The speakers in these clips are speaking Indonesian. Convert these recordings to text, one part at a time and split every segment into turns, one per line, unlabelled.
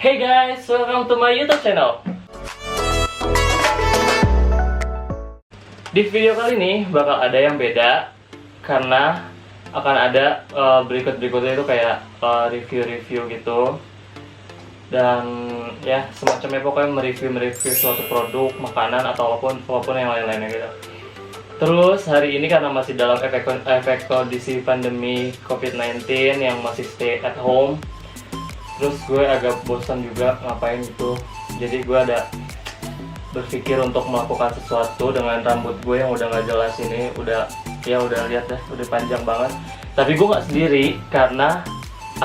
Hey guys, welcome to my YouTube channel. Di video kali ini bakal ada yang beda karena akan ada berikut-berikutnya itu kayak review-review gitu. Dan ya semacamnya pokoknya mereview suatu produk, makanan atau apapun yang lain-lainnya gitu. Terus hari ini karena masih dalam efek kondisi pandemi COVID-19 yang masih stay at home, terus gue agak bosan juga ngapain gitu. Jadi gue ada berpikir untuk melakukan sesuatu dengan rambut gue yang udah nggak jelas ini, udah lihat deh, udah panjang banget. Tapi gue nggak sendiri karena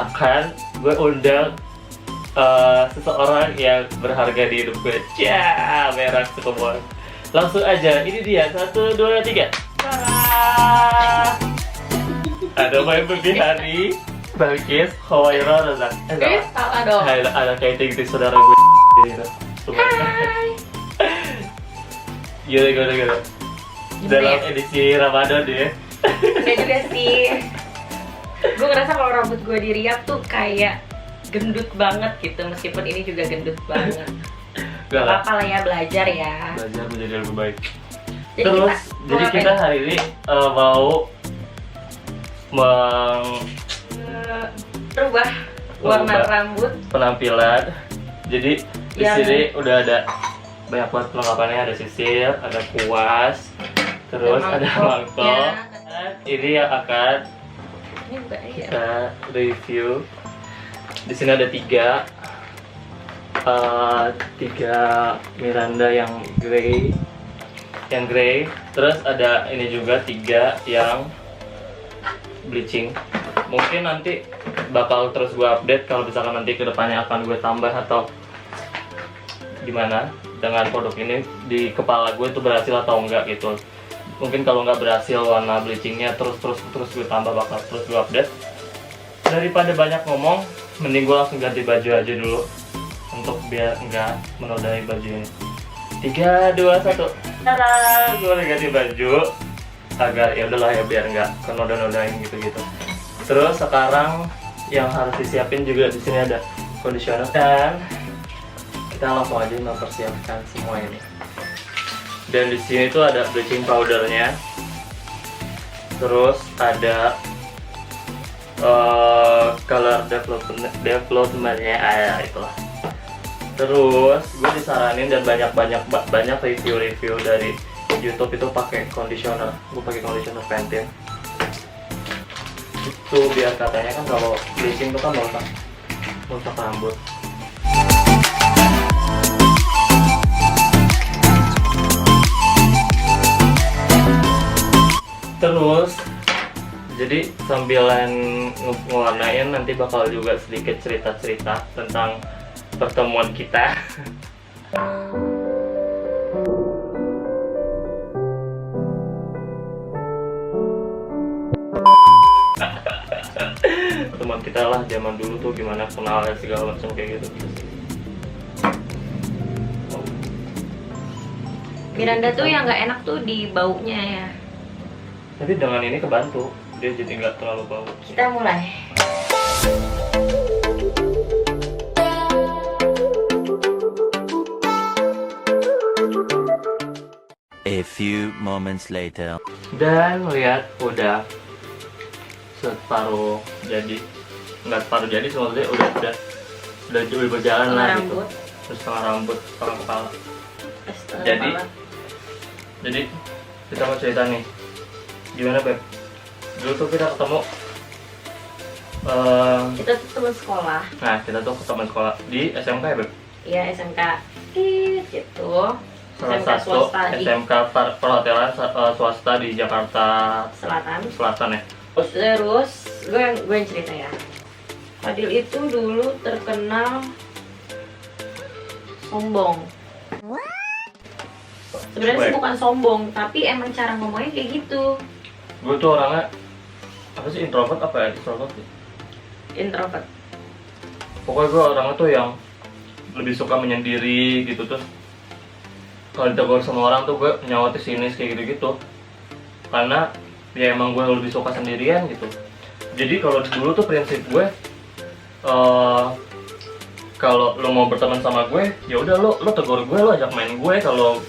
akan gue undang seseorang yang berharga di hidup gue. Merah sekebon. Langsung aja, ini dia, 1, 2, 3. Ada main hari Balkis, Hawaira, Razak.
Salah dong.
Ada kayak gitu saudara gue gitu.
Hai.
Gila. Dalam edisi Ramadan ya.
Enggak juga sih. Gue ngerasa kalau rambut gue diriap tuh kayak gendut banget gitu, meskipun ini juga gendut banget. Gak apa-apa lah ya, belajar ya.
Belajar menjadi lebih baik.
Jadi
kita hari ini mau
merubah warna rambut,
penampilan. Jadi di sini udah ada banyak banget perlengkapannya, ada sisir, ada kuas, terus ada mangkok. Ini yang akan kita review. Di sini ada tiga Miranda yang grey, terus ada ini juga 3 yang bleaching. Mungkin nanti bakal terus gue update kalau misalkan nanti kedepannya akan gue tambah atau gimana dengan produk ini di kepala gue itu berhasil atau enggak gitu. Mungkin kalau nggak berhasil warna bleachingnya terus gue tambah, bakal terus gue update. Daripada banyak ngomong, mending gue langsung ganti baju aja dulu untuk biar nggak menodai baju ini. 3, 2, 1. Tada, gue udah ganti baju agar ya udahlah ya biar nggak kenoda-nodain gitu-gitu. Terus sekarang yang harus disiapin juga di sini ada conditioner dan kita langsung aja mempersiapkan semua ini. Dan di sini tuh ada bleaching powdernya. Terus ada color developmentnya, itulah. Terus gue disaranin dan banyak review dari YouTube itu pakai conditioner. Gue pakai conditioner Pantene. Itu biar katanya kan kalau bleaching itu kan merusak rambut. Terus jadi sambilan ngewarnain nanti bakal juga sedikit cerita-cerita tentang pertemuan kita. Teman kita lah zaman dulu tuh gimana kenalnya segala macam kayak gitu.
Miranda tuh yang nggak enak tuh di baunya ya.
Tapi dengan ini kebantu, dia jadi nggak terlalu bau.
Kita mulai.
A few moments later.
Dan lihat udah separuh jadi, nggak separuh jadi, sebenarnya udah berjalan lah gitu. Terus setengah rambut, setengah kepala. Jadi kita mau cerita nih, gimana Beb? Dulu tuh kita ketemu.
Kita tuh teman sekolah.
Nah kita tuh teman sekolah di SMK ya Beb?
Iya, SMK gitu.
Salah
SMK
satu
swasta
SMK perhotelan swasta di Jakarta Selatan ya.
Terus gue yang cerita ya. Fadil itu dulu terkenal sombong. Sebenarnya sih bukan sombong, tapi emang cara ngomongnya kayak gitu.
Gue tuh orangnya apa sih, introvert apa ya?
Introvert.
Pokoknya gue orangnya tuh yang lebih suka menyendiri gitu. Terus kalau ditegur sama orang tuh gue nyawatin sinis kayak gitu-gitu. Karena ya emang gue lebih suka sendirian gitu. Jadi kalau dulu tuh prinsip gue kalau lo mau berteman sama gue, ya udah lo tegur gue, lo ajak main gue. Kalau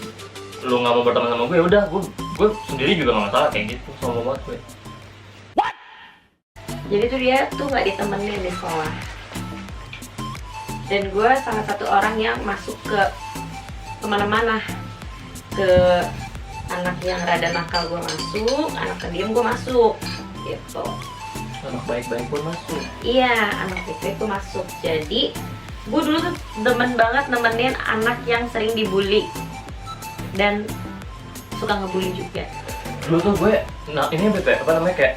lo nggak mau berteman sama gue, udah gue sendiri juga nggak masalah kayak gitu. Sombong banget gue.
Jadi tuh dia tuh nggak ditemenin di sekolah. Dan gue salah satu orang yang masuk ke kemana-mana. Ke anak yang rada nakal gue masuk, anak pendiam gue masuk, gitu.
Anak baik-baik pun masuk.
Iya, anak baik-baik gue masuk. Jadi gue dulu tuh demen banget nemenin anak yang sering dibully dan suka ngebully juga.
Dulu tuh gue, nah ini apa namanya kayak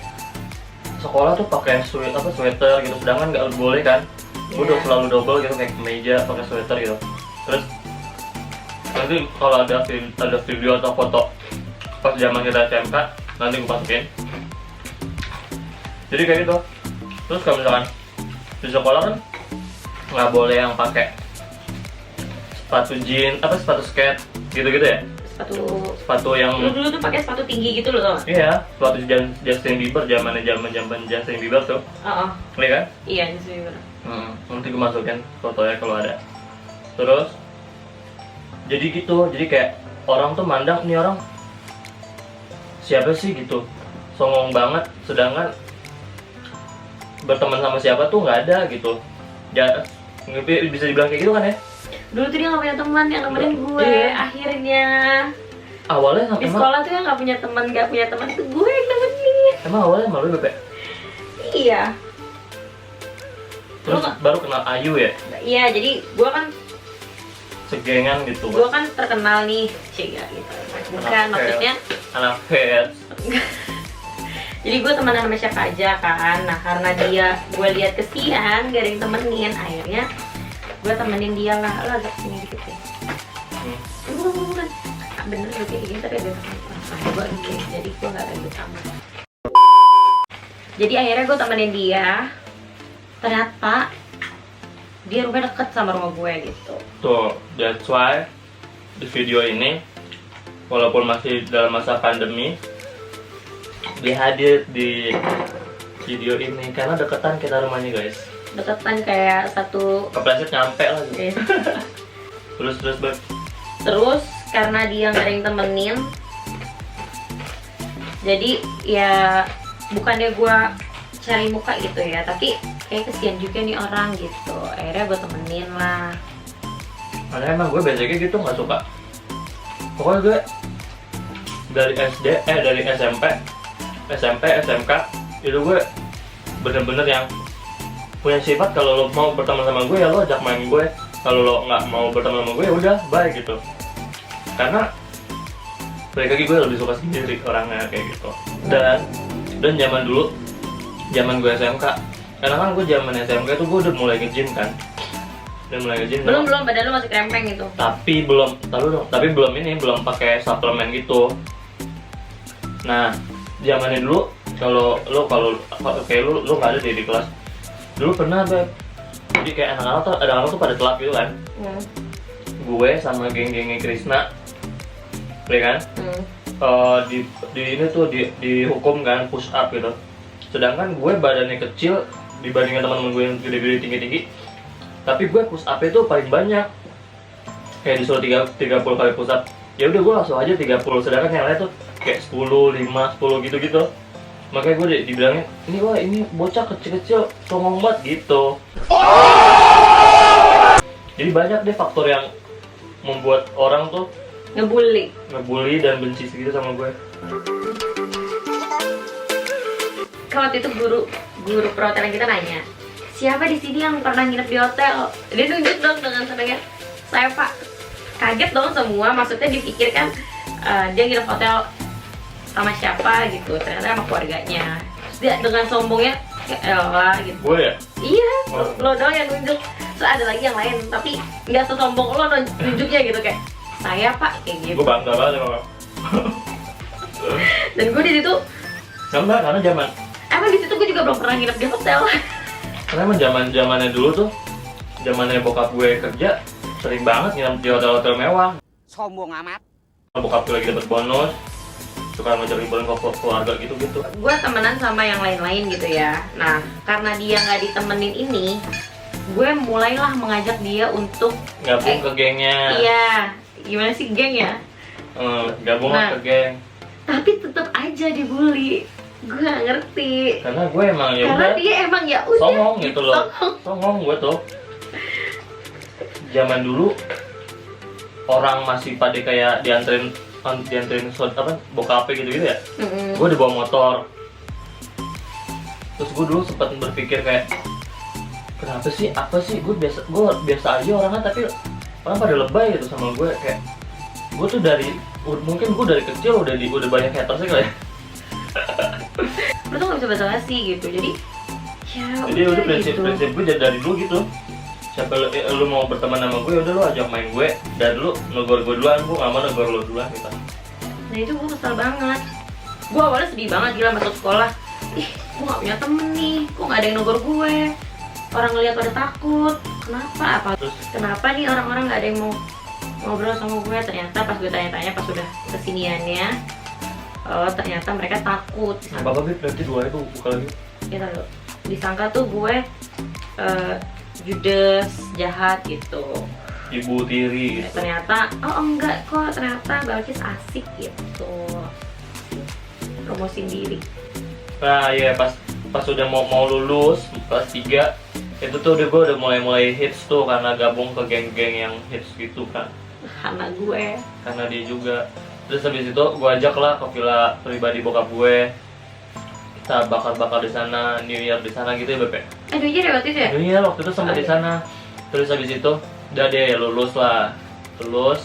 sekolah tuh pakai sweater gitu, sedangkan nggak boleh kan. Gue udah selalu double gitu kayak kemeja pakai sweater gitu. Terus nanti kalau ada video atau foto pas zaman kita SMK nanti gue masukin. Jadi kayak gitu. Terus kalau misalkan di sekolah kan nggak boleh yang pakai sepatu jeans, sepatu skate gitu-gitu ya. Sepatu yang
dulu tuh pakai sepatu tinggi gitu loh.
Iya, sepatu Justin Bieber, zaman Justin Bieber tuh. Iya kan?
Iya, Justin Bieber.
Nanti gue masukin fotonya kalau ada. Terus jadi gitu, jadi kayak orang tuh mandang nih orang siapa sih gitu, songong banget, sedangkan berteman sama siapa tuh nggak ada gitu. Ya bisa dibilang kayak gitu kan ya.
Dulu tuh dia nggak punya teman yang nemenin gue.
Iya.
Akhirnya
awalnya
di sekolah tuh yang nggak punya teman itu gue yang nemenin.
Emang awalnya malu Bebe?
Iya.
Terus baru kenal Ayu ya?
Iya, jadi gue kan
segengan gitu.
Gue kan terkenal nih, Ciga gitu. Bukan, maksudnya
anak heads.
jadi gue temenan sama siapa aja kan. Nah karena dia gue lihat kesian gak ada yang temenin, akhirnya gue temenin dia lah. Lo agak sini dikit ya. Bukan. Bener gue kayak gini tapi ada gue gini, jadi gue gak ribet amat. Jadi akhirnya gue temenin dia. Ternyata dia rumahnya deket sama rumah gue gitu.
Tuh, that's why di video ini walaupun masih dalam masa pandemi dia hadir di video ini karena deketan kita rumahnya guys.
Deketan kayak satu
kepleset nyampe lah gitu.
Iya.
Terus Beb.
Terus karena dia nggak ada yang temenin, jadi ya bukannya gue cari muka gitu ya, tapi kayak kesian juga nih orang gitu. Akhirnya gue temenin lah.
Karena emang gue basicnya gitu nggak suka. Pokoknya gue dari SD, dari SMP, SMK itu gue bener-bener yang punya sifat kalau lo mau berteman sama gue ya lo ajak main gue. Kalau lo nggak mau berteman sama gue ya udah bye gitu. Karena balik lagi gue lebih suka sendiri orangnya kayak gitu. Dan zaman dulu, zaman gue SMK, karena kan gue zaman SMK itu gue udah mulai nge-gym kan. Belum
badan lu masih krempeng gitu.
Tapi belum pakai suplemen gitu. Nah, zamannya dulu kalau kayak lu nggak ada di kelas. Dulu pernah Beb. Jadi kayak anak-anak tuh pada telat gitu kan. Gue sama geng-gengnya Krisna, ya kan? Di ini tuh dihukum kan push up gitu. Sedangkan gue badannya kecil dibandingkan teman-teman gue yang gede-gede tinggi-tinggi. Tapi gue push up itu paling banyak. Kayak disuruh 30 kali push up. Ya udah gue langsung aja 30, sedangkan yang lain tuh kayak 10, 5, 10 gitu-gitu. Makanya gue dibilangnya, ini bocah kecil-kecil songong banget gitu. Jadi banyak deh faktor yang membuat orang tuh ngebully dan benci segitu sama gue.
Waktu itu guru perhotelan kita nanya, siapa di sini yang pernah nginep di hotel? Dia nunjuk dong dengan senangnya, saya Pak. Kaget dong semua, maksudnya dipikirkan dia nginep hotel sama siapa gitu, ternyata sama keluarganya. Terus dia dengan sombongnya, ya elah gitu.
Gue ya?
Iya, lo doang yang nunjuk. Terus ada lagi yang lain, tapi nggak sesombong lo nunjuknya gitu kayak, saya Pak, kayak gitu.
Gue bangga banget sama lo.
Dan gue di situ,
karena zaman.
emang di situ gue juga belum pernah nginep di hotel.
Karena emang zamannya dulu tuh, zamannya bokap gue kerja sering banget nginep di hotel-hotel mewah.
Sombong amat.
Bokap gue lagi dapet bonus, suka ngajak liburan ke keluarga gitu-gitu.
Gue temenan sama yang lain-lain gitu ya. Nah, karena dia nggak ditemenin ini, gue mulailah mengajak dia untuk
Gabung ke gengnya.
iya, gimana sih geng ya?
Gabung
Nah.
ke geng.
Tapi tetap aja dibully. Gue gak ngerti.
Karena gue emang ya
Karena
udah
dia emang ya udah
songong gitu loh.
songong.
Songong gue tuh. Zaman dulu orang masih pada kayak dianterin apa bokapnya gitu ya. Gue udah bawa motor. Terus gue dulu sempat berpikir kayak kenapa sih, apa sih, gue biasa aja orangnya tapi orang pada lebay gitu sama gue. Kayak gue tuh mungkin gue dari kecil udah banyak hatersnya kali ya.
Lu tuh gak bisa basa-basi gitu. Jadi ya
Jadi udah prinsip
gitu.
gue dari dulu gitu. Siapa lu mau berteman sama gue, udah lu ajak main gue. Dan lu negor gue duluan, gue gak mau negor lu duluan gitu.
Nah itu gue kesel banget. Gue awalnya sedih banget gila masuk sekolah. Ih, gue gak punya temen nih. Kok gak ada yang negor gue? Orang ngeliat pada takut. Kenapa?
Terus
Kenapa nih orang-orang gak ada yang mau ngobrol sama gue? Ternyata pas gue tanya-tanya pas udah kesiniannya, oh ternyata mereka takut.
apa-apa Bib, nanti dua itu buka lagi.
Ya tahu. Disangka tuh gue judes, jahat gitu.
Ibu tiri gitu.
Ternyata oh enggak kok, ternyata Balkis asik gitu. Promosiin diri.
Nah ya pas udah mau lulus kelas 3 itu tuh gue udah mulai hits tuh karena gabung ke geng-geng yang hits gitu kan.
Anak gue.
Karena dia juga. Terus habis itu gue ajak lah ke villa pribadi bokap gue. Kita bakar-bakar di sana, New Year di sana gitu ya Beb.
Aduh iya waktu itu ya?
New Year waktu itu sama di sana. Terus habis itu udah deh lulus lah. Lulus.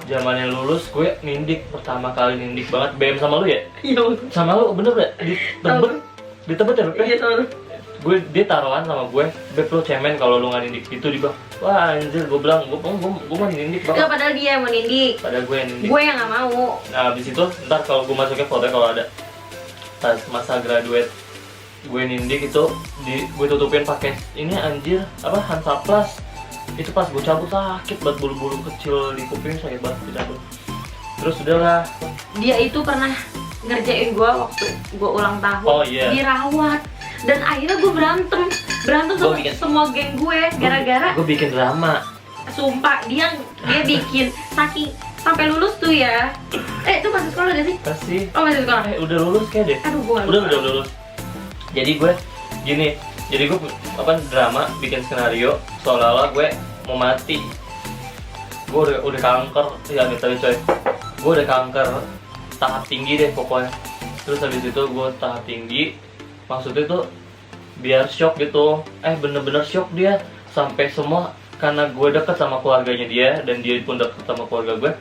Zamannya lulus gue nindik pertama kali, nindik banget. BM sama lu ya?
Iya.
Sama lu bener gak? Di Tebet ya Beb?
Iya tahu.
Dia taruhan sama gue, Beb lu cemen kalau lu nggak nindik gitu. Dia bilang, wah anjir, gue bilang gue mau nindik
Enggak,
banget.
padahal dia yang mau nindik.
Padahal gue yang nindik.
Gue yang gak mau.
Nah habis itu ntar kalau gue masukin foto kalau ada pas masa graduate gue nindik itu gue tutupin pakai ini anjir apa Hansaplast. Itu pas gue cabut sakit banget, bulu-bulu kecil di kuping sakit banget dicabut. Terus udahlah.
Dia itu pernah ngerjain gue waktu gue ulang tahun.
Oh, iya.
Dirawat. Dan akhirnya gue berantem sama semua geng gue gara-gara
gue bikin drama.
sumpah dia bikin saking sampai lulus tuh ya. Itu masih sekolah gak sih?
Kasih.
Oh masih sekolah.
Udah lulus kayak deh.
Aduh gue
Udah lulus. Jadi gue gini, jadi gue apa drama bikin skenario seolah-olah gue mau mati. Gue udah kanker, ya tapi coy. Gue udah kanker tahap tinggi deh pokoknya. Terus habis itu gue tahap tinggi, maksudnya tuh biar shock gitu. Bener-bener shock dia sampai semua karena gue deket sama keluarganya dia dan dia pun deket sama keluarga gue.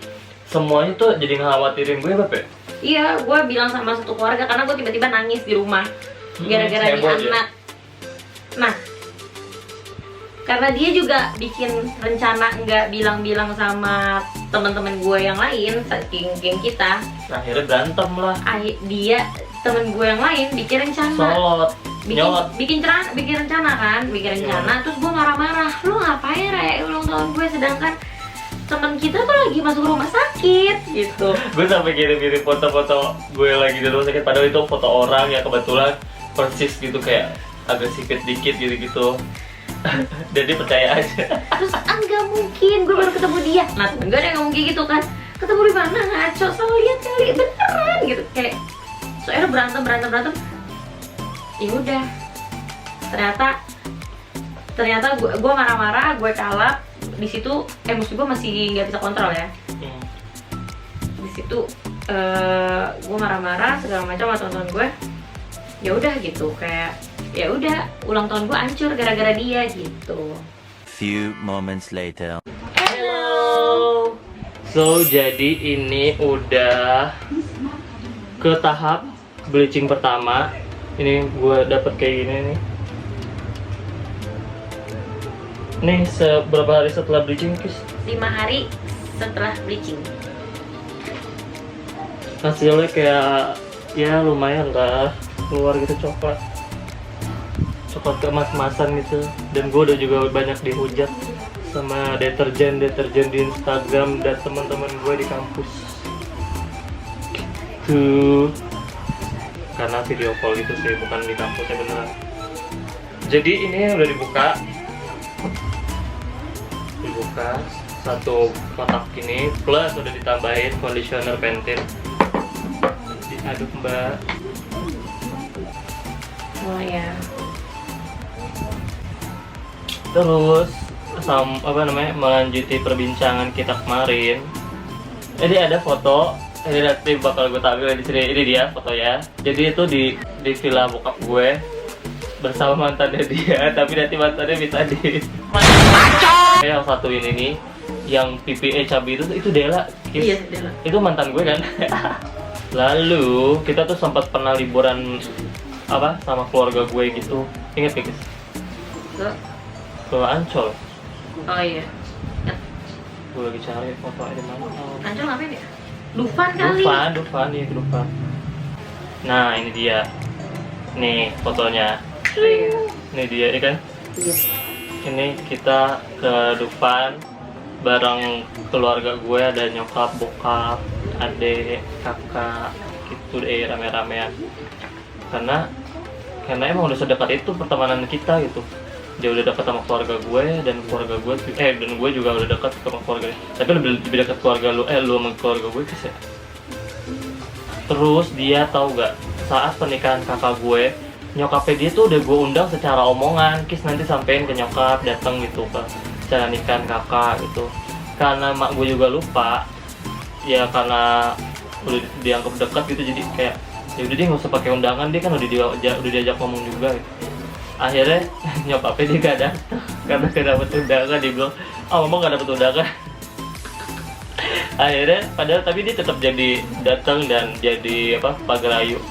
Semuanya tuh jadi ngekhawatirin gue Beb.
Iya, gue bilang sama satu keluarga karena gue tiba-tiba nangis di rumah gara-gara di
heboh aja.
anak. Nah, karena dia juga bikin rencana nggak bilang-bilang sama teman-teman gue yang lain, saking geng kita.
Akhirnya berantem lah.
Dia temen gue yang lain bikin rencana.
Solot, nyolot.
bikin rencana kan, terus gue marah-marah, lu ngapain Raya ulang tahun gue sedangkan teman kita tuh lagi masuk rumah sakit gitu.
Gue sampai kirim foto-foto gue lagi di rumah sakit, padahal itu foto orang ya kebetulan persis gitu kayak agak sikit dikit gitu. Dan dia percaya aja.
Terus enggak mungkin, gue baru ketemu dia. Nah temen gue ada yang ngomong kayak gitu kan, ketemu di mana ngaco, salah lihat kali beneran gitu kayak soalnya berantem. Ya udah, ternyata gue marah-marah, gue kalap di situ. Emosi gue masih nggak bisa kontrol ya. Di situ gue marah-marah segala macam sama teman-teman gue. Ya udah gitu, kayak ya udah ulang tahun gue hancur gara-gara dia gitu.
Few moments later.
Hello. So jadi ini udah ke tahap bleaching pertama. Ini gue dapet kayak gini nih. Nih seberapa hari setelah bleaching Kis?
5 hari setelah bleaching.
Hasilnya kayak ya lumayan lah, keluar gitu coklat kemas-kemasan gitu. Dan gue udah juga banyak dihujat sama deterjen di Instagram dan teman-teman gue di kampus tuh karena video call gitu sih, bukan di kampusnya beneran. Jadi ini udah dibuka bekas satu kotak ini, plus udah ditambahin conditioner Pantene. Diaduk mbak.
ya.
Terus melanjuti perbincangan kita kemarin. Jadi ada foto, ini nanti bakal gue tampilin di sini. Ini dia fotonya. Jadi itu di villa bokap gue bersama mantannya dia, tapi nanti mantannya minta di. Yang satu ini nih, yang PPE cabai itu Dela.
Iya, Dela.
Itu mantan gue kan. Lalu kita tuh sempat pernah liburan sama keluarga gue gitu. Ingat gak guys? Ke Ancol.
Oh iya.
Gue lagi cari foto di mana.
Ancol ngapain ya? Dufan kali.
Dufan, iya ke Dufan. Nah, ini dia. Nih fotonya.
Oh, iya.
Ini dia, ya kan?
Iya.
Ini kita ke Dufan bareng keluarga gue, ada nyokap, bokap, adik, kakak, gitu deh, rame-ramean. Karena emang udah sedekat itu pertemanan kita gitu. Dia udah dekat sama keluarga gue, dan keluarga gue dan gue juga udah dekat sama keluarga. Tapi lebih dekat keluarga lu sama keluarga gue sih ya. Terus dia tahu gak, saat pernikahan kakak gue, nyokapnya dia tuh udah gue undang secara omongan, Kis nanti sampein ke nyokap, dateng gitu ke acara nikahan kakak gitu. Karena mak gue juga lupa, ya karena udah dianggap dekat gitu, jadi kayak ya udah dia nggak usah pakai undangan, dia kan udah diajak ngomong juga gitu. Akhirnya nyokapnya dia gak datang karena gak dapet undangan. Dia bilang, mama gak dapet undangan. Akhirnya padahal tapi dia tetap jadi datang dan jadi pagerayu.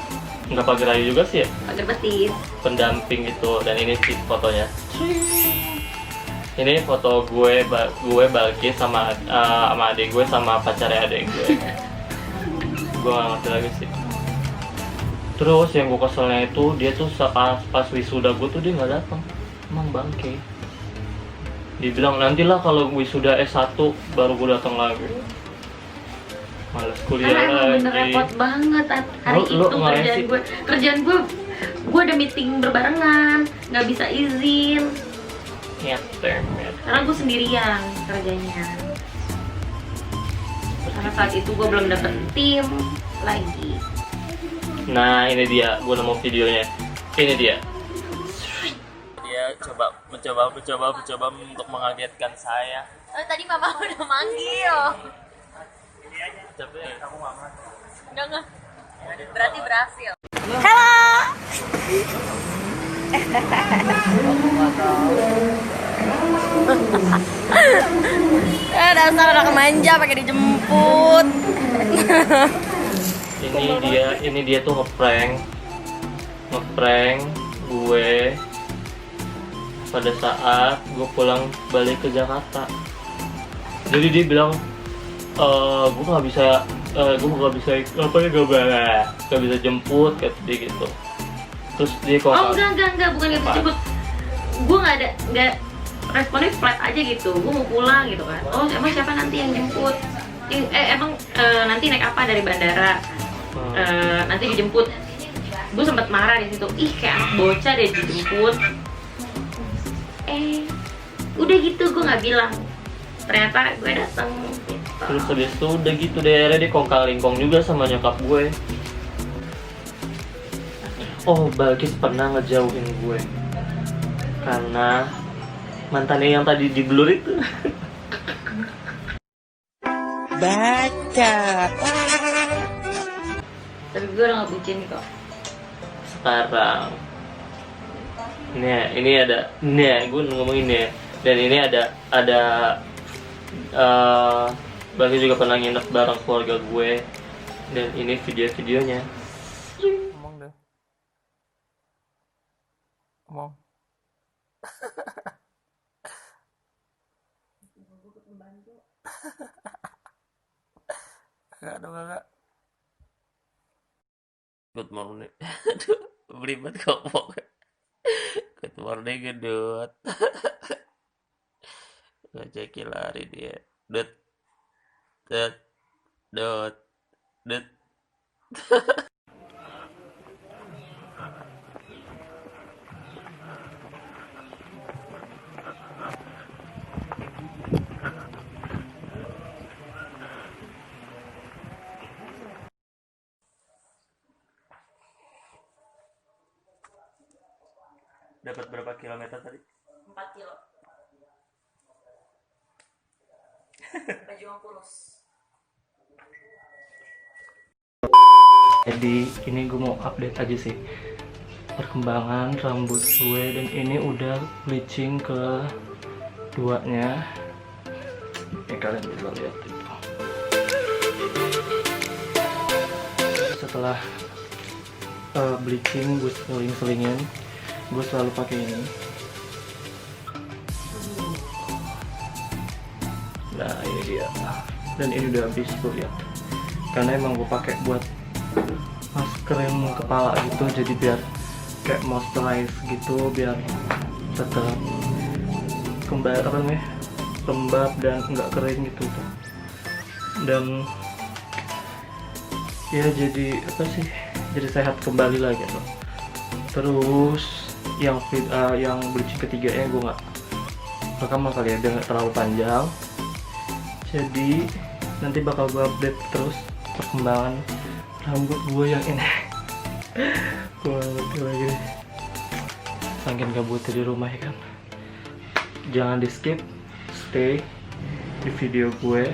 Nggak pagerayu juga sih ya,
Pagar betis.
pendamping gitu. Dan ini sih fotonya. Ini foto gue Balkis sama adik gue sama pacarnya adik gue. Gue gak ngerti lagi sih. Terus yang gue keselnya itu dia tuh pas wisuda gue tuh dia nggak datang. Emang bangke. Dia bilang nantilah kalau wisuda S1 baru gue datang lagi. Males kuliah
Karena emang
lagi.
bener repot banget hari
Lu
itu kerjaan gue udah meeting berbarengan, nggak bisa izin karena gue sendirian kerjanya. Karena saat itu gue belum dapet tim lagi.
Nah ini dia, gue nemu videonya. Ini dia. Dia mencoba untuk mengagetkan saya.
Oh, tadi mama udah manggil.
Tapi kamu mama.
Enggak. Berarti berhasil. Dasar anak manja pakai dijemput.
Ini dia tuh ngeprank gue pada saat gue pulang balik ke Jakarta. Jadi dia bilang, gue nggak bisa jemput kata dia gitu. Terus dia
enggak, bukan nggak bisa jemput. Gue nggak responnya flat aja gitu. Gue mau pulang gitu kan. Oh emang siapa nanti yang jemput? Emang nanti naik apa dari bandara? Nanti dijemput. Gue sempet marah di situ. Ih kayak anak bocah deh dijemput. Udah gitu gue nggak bilang. Ternyata gue datang. Gitu.
Terus habis itu udah gitu deh, akhirnya dia kongkang-lingkong juga sama nyokap gue. Oh, Balkis pernah ngejauhin gue karena mantannya yang tadi di blur itu.
Baca.
Tapi gue udah gak bucin kok.
Sekarang gue ngomongin ya. Dan ini ada Balkis juga pernah nginep bareng keluarga gue. Dan ini videonya. Ngomong deh. Ngomong. Enggak. Good morning. Aduh, beribad ngomong. Good morning, gedut. Ngajakin lari dia. Dut. dapat berapa kilometer tadi?
4 kilo. Baju yang kurus.
Jadi ini gue mau update aja sih perkembangan rambut gue, dan ini udah bleaching ke duanya. Ini kalian bisa lihat itu. Setelah bleaching gue seling-selingin, gue selalu pakai ini. Nah ini dia, dan ini udah habis tuh ya, karena emang gue pakai buat maskerin kepala gitu, jadi biar kayak moisturize gitu, biar tetap lembab dan nggak kering gitu tuh. Dan ya jadi apa sih, jadi sehat kembali lagi loh. Terus yang bleaching ketiganya gue nggak rekam kali ya, biar nggak terlalu panjang. Jadi nanti bakal gue update terus perkembangan rambut gue yang ini. Gue ngerti lagi nih, saking gabutnya di rumah ya kan. Jangan di skip, stay di video gue,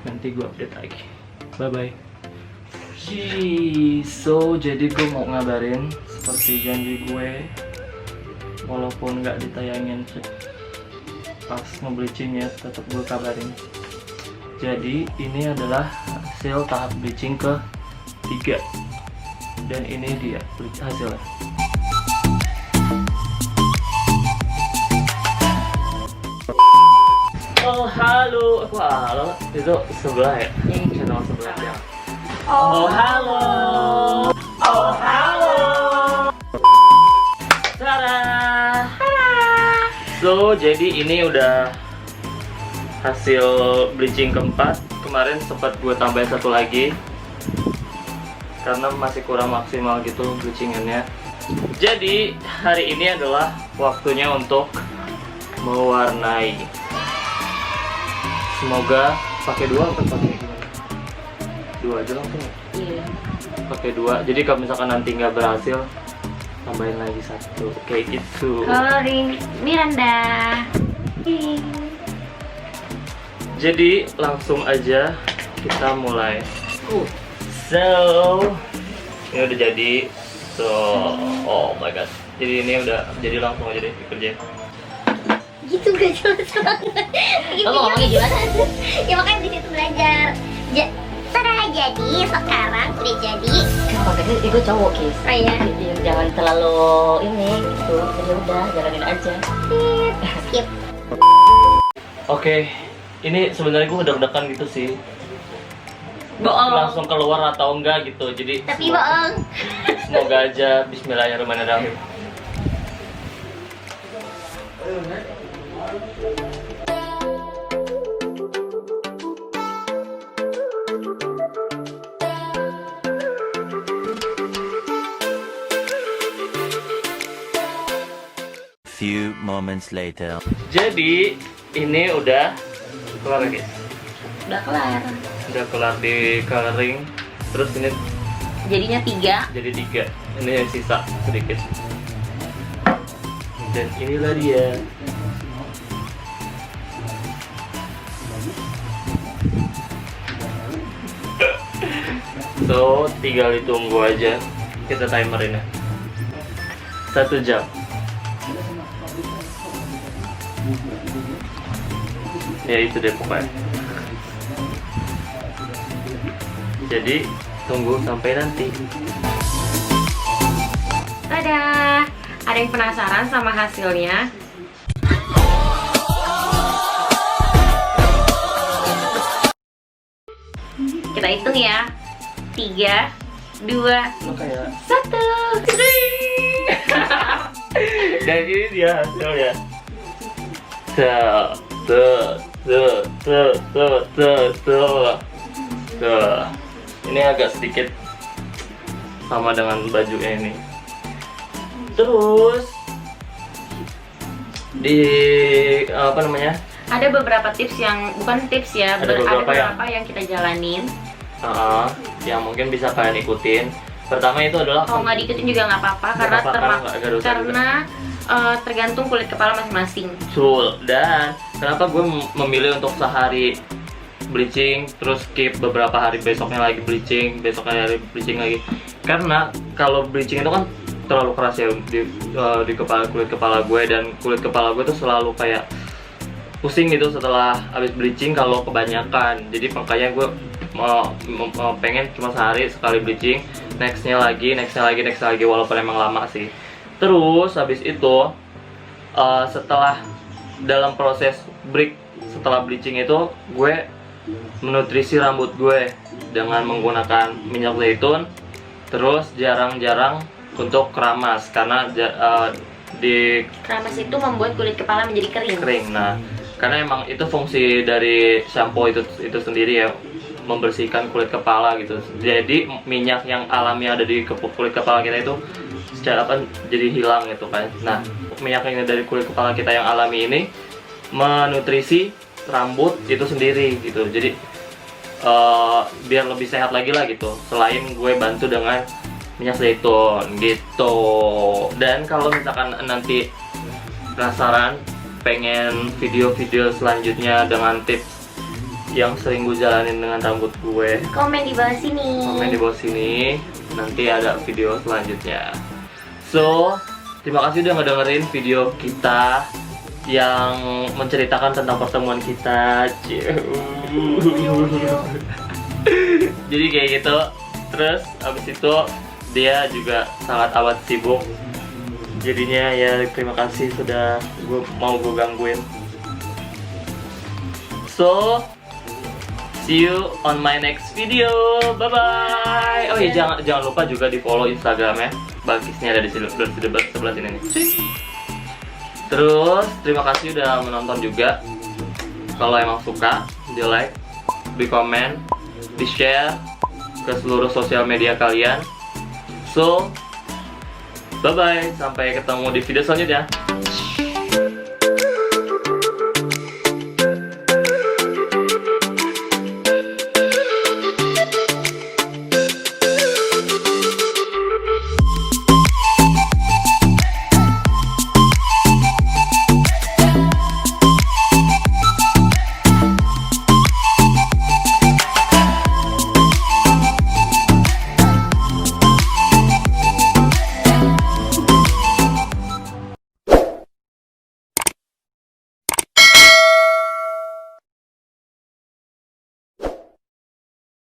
nanti gue update lagi. Bye bye. So jadi gue mau ngabarin seperti janji gue, walaupun nggak ditayangin pas nge-bleachingnya, tetap gue kabarin. Jadi ini adalah hasil tahap bleaching ke-3, dan ini dia hasilnya. Oh halo, halo, itu sebelah ya? Channel sebelah ya. Oh halo, oh halo, Tada. So jadi ini udah hasil bleaching keempat. Kemarin sempat gue tambahin satu lagi karena masih kurang maksimal gitu bleachingannya. Jadi hari ini adalah waktunya untuk mewarnai. Semoga pakai 2 atau pakai gimana? 2 aja langsung ya?
Iya.
Pakai 2, jadi kalau misalkan nanti nggak berhasil, tambahin lagi 1 kayak gitu.
Coloring Miranda.
Jadi langsung aja kita mulai. So ini udah jadi. So oh my god. Jadi ini udah jadi, langsung aja deh dikerjain.
Gitu gak jelas banget. Gitu ngomongnya gimana? Ya makanya di situ belajar. Tada, jadi sekarang udah jadi.
Makanya itu cowok Kis.
Oh iya.
Jangan terlalu ini gitu. Jadi udah jalanin aja.
Skip.
Oke, ini sebenarnya gue udah deg-degan gitu sih.
Bohong.
Langsung keluar atau enggak gitu. Jadi
Tapi bohong.
semoga aja. Bismillahirrahmanirrahim.
Few moments later.
Jadi ini udah kelar guys.
Udah kelar.
Udah kelar di coloring. Terus ini
Jadinya 3.
jadi 3. Ini yang sisa sedikit. Dan inilah dia. So tinggal ditunggu aja. Kita timerin ya. 1 jam. Ya itu deh pokoknya. Jadi tunggu sampai nanti.
Tada. Ada yang penasaran sama hasilnya? Kita hitung ya. 3, 2,
Lo kayak
1.
dan ini dia hasilnya. Tuh. Ini agak sedikit sama dengan bajunya ini. Terus di apa namanya?
Ada beberapa tips yang bukan tips ya,
Ada beberapa
yang kita jalanin.
Yang mungkin bisa kalian ikutin. Pertama itu adalah
Kalau nggak diikutin juga nggak apa-apa,
Nggak
karena
apa-apa, karena nggak ada dosa
karena tergantung kulit kepala masing-masing.
Betul. Dan kenapa gue memilih untuk sehari bleaching, terus skip beberapa hari, besoknya lagi bleaching, besoknya hari bleaching lagi. Karena kalau bleaching itu kan terlalu keras ya di kulit kepala gue, dan kulit kepala gue tuh selalu kayak pusing gitu setelah habis bleaching kalau kebanyakan. Jadi makanya gue pengen cuma sehari sekali bleaching, nextnya lagi walaupun emang lama sih. Terus habis itu setelah dalam proses break setelah bleaching itu gue menutrisi rambut gue dengan menggunakan minyak zaitun, terus jarang-jarang untuk keramas karena di
Keramas itu membuat kulit kepala menjadi kering.
Nah, karena emang itu fungsi dari shampoo itu sendiri ya, membersihkan kulit kepala gitu. Jadi minyak yang alami ada di kulit kepala kita itu secara apa jadi hilang gitu kan. Nah, minyak yang dari kulit kepala kita yang alami ini menutrisi rambut itu sendiri gitu. Jadi biar lebih sehat lagi lah gitu. Selain gue bantu dengan minyak zaitun gitu. Dan kalau misalkan nanti penasaran pengen video-video selanjutnya dengan tips yang sering gue jalanin dengan rambut gue,
Komen di bawah sini.
komen di bawah sini, nanti ada video selanjutnya. So, terima kasih udah ngedengerin video kita yang menceritakan tentang pertemuan kita. Jadi kayak gitu. Terus abis itu dia juga sangat amat sibuk. Jadinya ya terima kasih sudah gue gangguin. So, see you on my next video. Bye bye. Oh iya, jangan lupa juga di follow Instagramnya. Bagisnya ada di sebelah sini nih. Terus terima kasih udah menonton juga. Kalau emang suka, di like, di komen, di share ke seluruh sosial media kalian. So, bye bye, sampai ketemu di video selanjutnya.